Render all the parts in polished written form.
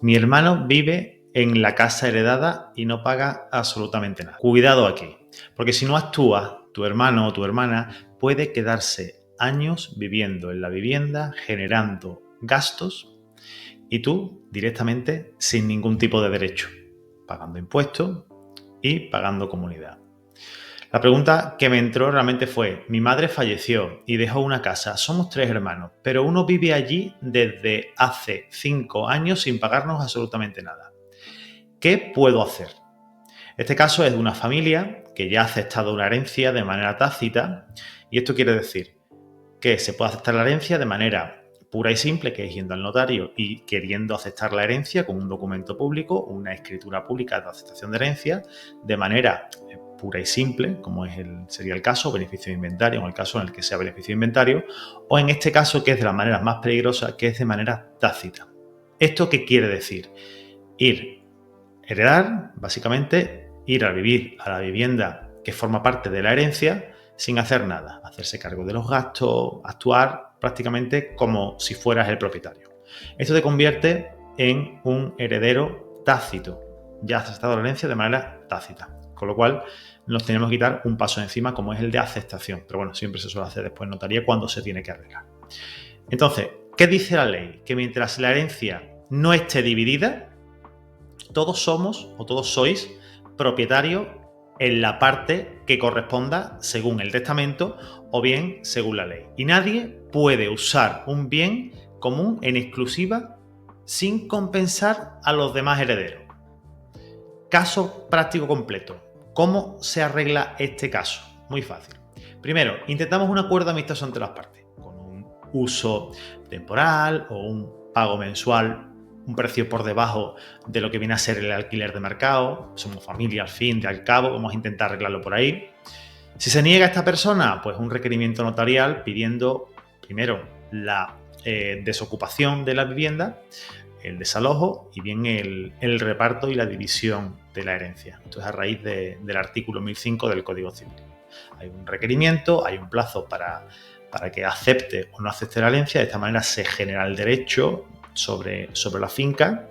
Mi hermano vive en la casa heredada y no paga absolutamente nada. Cuidado aquí, porque si no actúas, tu hermano o tu hermana puede quedarse años viviendo en la vivienda, generando gastos y tú directamente sin ningún tipo de derecho, pagando impuestos y pagando comunidad. La pregunta que me entró realmente fue, mi madre falleció y dejó una casa, somos 3 hermanos, pero uno vive allí desde hace 5 años sin pagarnos absolutamente nada. ¿Qué puedo hacer? Este caso es de una familia que ya ha aceptado una herencia de manera tácita y esto quiere decir que se puede aceptar la herencia de manera pura y simple, que es yendo al notario y queriendo aceptar la herencia con un documento público, una escritura pública de aceptación de herencia, de manera pura y simple, como sería el caso, beneficio de inventario, en el caso en el que sea beneficio de inventario, o en este caso, que es de las maneras más peligrosas, que es de manera tácita. ¿Esto qué quiere decir? Heredar, básicamente, ir a vivir a la vivienda que forma parte de la herencia sin hacer nada, hacerse cargo de los gastos, actuar prácticamente como si fueras el propietario. Esto te convierte en un heredero tácito. Ya has aceptado la herencia de manera tácita, con lo cual nos tenemos que quitar un paso encima como es el de aceptación, pero bueno, siempre se suele hacer después en notaría cuando se tiene que arreglar. Entonces, ¿qué dice la ley? Que mientras la herencia no esté dividida, todos somos o todos sois propietarios en la parte que corresponda según el testamento o bien según la ley. Y nadie puede usar un bien común en exclusiva sin compensar a los demás herederos. Caso práctico completo. ¿Cómo se arregla este caso? Muy fácil. Primero, intentamos un acuerdo amistoso entre las partes, con un uso temporal o un pago mensual, un precio por debajo de lo que viene a ser el alquiler de mercado. Somos familia al fin, al cabo, vamos a intentar arreglarlo por ahí. Si se niega a esta persona, pues un requerimiento notarial pidiendo primero la desocupación de la vivienda, el desalojo y bien el reparto y la división de la herencia. Esto es a raíz del artículo 1005 del Código Civil. Hay un requerimiento, hay un plazo para que acepte o no acepte la herencia. De esta manera se genera el derecho sobre la finca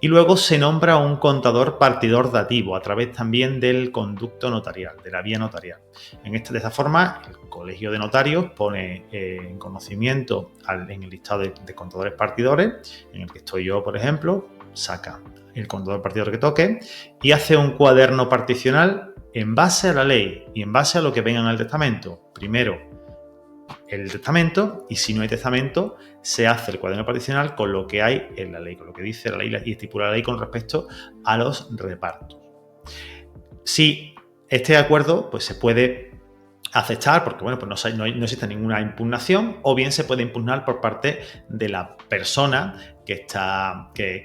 y luego se nombra un contador partidor dativo a través también del conducto notarial, de la vía notarial. De esta forma, el Colegio de Notarios pone en conocimiento en el listado de contadores partidores, en el que estoy yo, por ejemplo, saca el contador partidor que toque y hace un cuaderno particional en base a la ley y en base a lo que venga en el testamento. Primero, el testamento, y si no hay testamento, se hace el cuaderno particional con lo que hay en la ley, con lo que dice la ley y estipula la ley con respecto a los repartos. Si este acuerdo pues se puede aceptar porque bueno, pues no existe ninguna impugnación, o bien se puede impugnar por parte de la persona que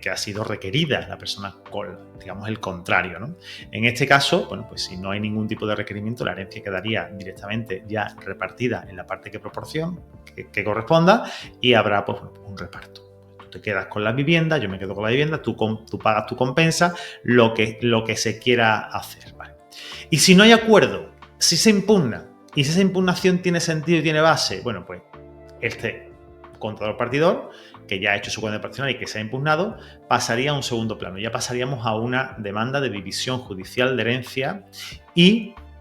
ha sido requerida, la persona con, digamos, el contrario, ¿no? En este caso, bueno, pues si no hay ningún tipo de requerimiento, la herencia quedaría directamente ya repartida en la parte que corresponda y habrá pues, un reparto. Tú te quedas con la vivienda, yo me quedo con la vivienda, tú pagas tu compensa, lo que se quiera hacer, ¿vale? Y si no hay acuerdo, si se impugna, y si esa impugnación tiene sentido y tiene base, bueno, pues este contador partidor, que ya ha hecho su cuaderno particional y que se ha impugnado, pasaría a un segundo plano. Ya pasaríamos a una demanda de división judicial de herencia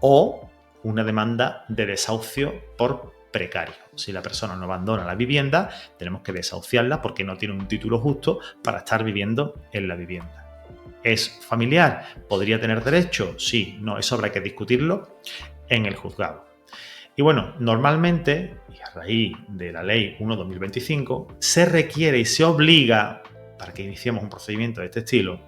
o una demanda de desahucio por precario. Si la persona no abandona la vivienda, tenemos que desahuciarla porque no tiene un título justo para estar viviendo en la vivienda. ¿Es familiar? ¿Podría tener derecho? Sí, no, eso habrá que discutirlo en el juzgado. Y bueno, normalmente, y a raíz de la ley 1/2025, se requiere y se obliga, para que iniciemos un procedimiento de este estilo,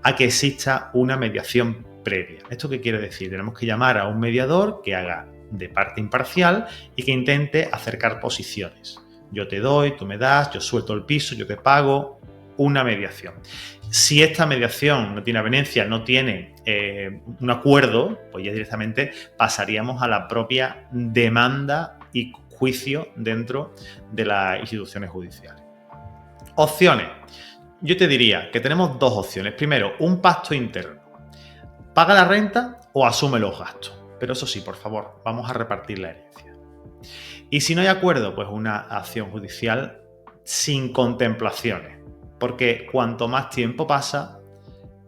a que exista una mediación previa. ¿Esto qué quiere decir? Tenemos que llamar a un mediador que haga de parte imparcial y que intente acercar posiciones. Yo te doy, tú me das, yo suelto el piso, yo te pago, una mediación. Si esta mediación no tiene avenencia, no tiene un acuerdo, pues ya directamente pasaríamos a la propia demanda y juicio dentro de las instituciones judiciales. Opciones. Yo te diría que tenemos dos opciones. Primero, un pacto interno. Paga la renta o asume los gastos. Pero eso sí, por favor, vamos a repartir la herencia. Y si no hay acuerdo, pues una acción judicial sin contemplaciones. porque cuanto más tiempo pasa,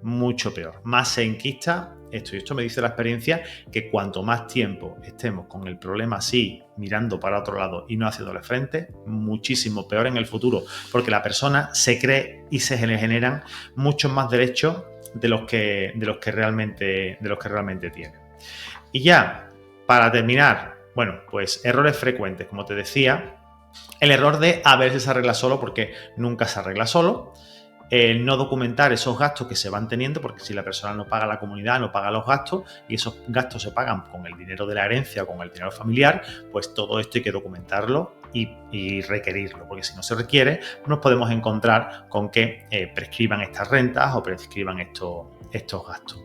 mucho peor. Más se enquista esto. Y esto me dice la experiencia, que cuanto más tiempo estemos con el problema así, mirando para otro lado y no haciéndole frente, muchísimo peor en el futuro, porque la persona se cree y se le generan muchos más derechos de los que realmente tiene. Y ya, para terminar, bueno, pues errores frecuentes, como te decía, el error de a ver si se arregla solo, porque nunca se arregla solo. El no documentar esos gastos que se van teniendo, porque si la persona no paga la comunidad, no paga los gastos, y esos gastos se pagan con el dinero de la herencia o con el dinero familiar, pues todo esto hay que documentarlo y requerirlo, porque si no se requiere, nos podemos encontrar con que prescriban estas rentas o prescriban estos gastos.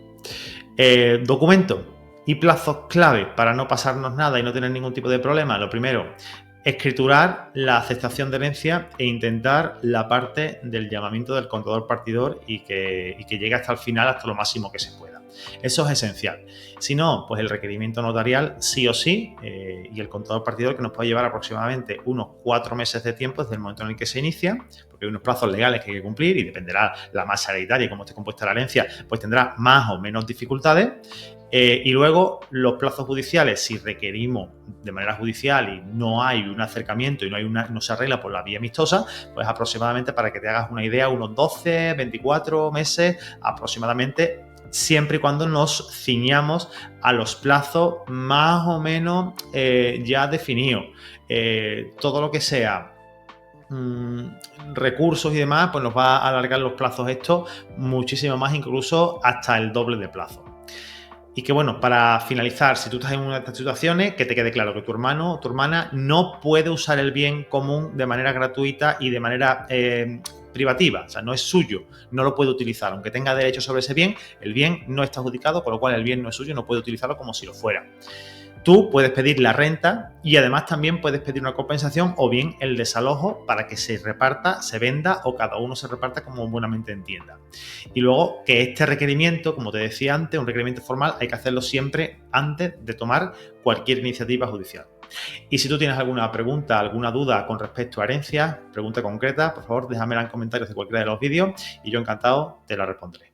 Documento y plazos clave para no pasarnos nada y no tener ningún tipo de problema. Lo primero, escriturar la aceptación de herencia e intentar la parte del llamamiento del contador partidor y que llegue hasta el final, hasta lo máximo que se pueda. Eso es esencial. Si no, pues el requerimiento notarial sí o sí, y el contador partidor, que nos puede llevar aproximadamente unos 4 meses de tiempo desde el momento en el que se inicia, porque hay unos plazos legales que hay que cumplir y dependerá la masa hereditaria y cómo esté compuesta la herencia, pues tendrá más o menos dificultades. Y luego los plazos judiciales, si requerimos de manera judicial y no hay un acercamiento y no se arregla por la vía amistosa, pues aproximadamente, para que te hagas una idea, unos 12, 24 meses aproximadamente, siempre y cuando nos ciñamos a los plazos más o menos ya definidos. Todo lo que sea recursos y demás, pues nos va a alargar los plazos estos muchísimo más, incluso hasta el doble de plazo. Y que bueno, para finalizar, si tú estás en una de estas situaciones, que te quede claro que tu hermano o tu hermana no puede usar el bien común de manera gratuita y de manera privativa, o sea, no es suyo, no lo puede utilizar. Aunque tenga derecho sobre ese bien, el bien no está adjudicado, con lo cual el bien no es suyo, no puede utilizarlo como si lo fuera. Tú puedes pedir la renta y además también puedes pedir una compensación o bien el desalojo para que se reparta, se venda o cada uno se reparta como buenamente entienda. Y luego que este requerimiento, como te decía antes, un requerimiento formal, hay que hacerlo siempre antes de tomar cualquier iniciativa judicial. Y si tú tienes alguna pregunta, alguna duda con respecto a herencias, pregunta concreta, por favor déjamela en comentarios de cualquiera de los vídeos y yo encantado te la responderé.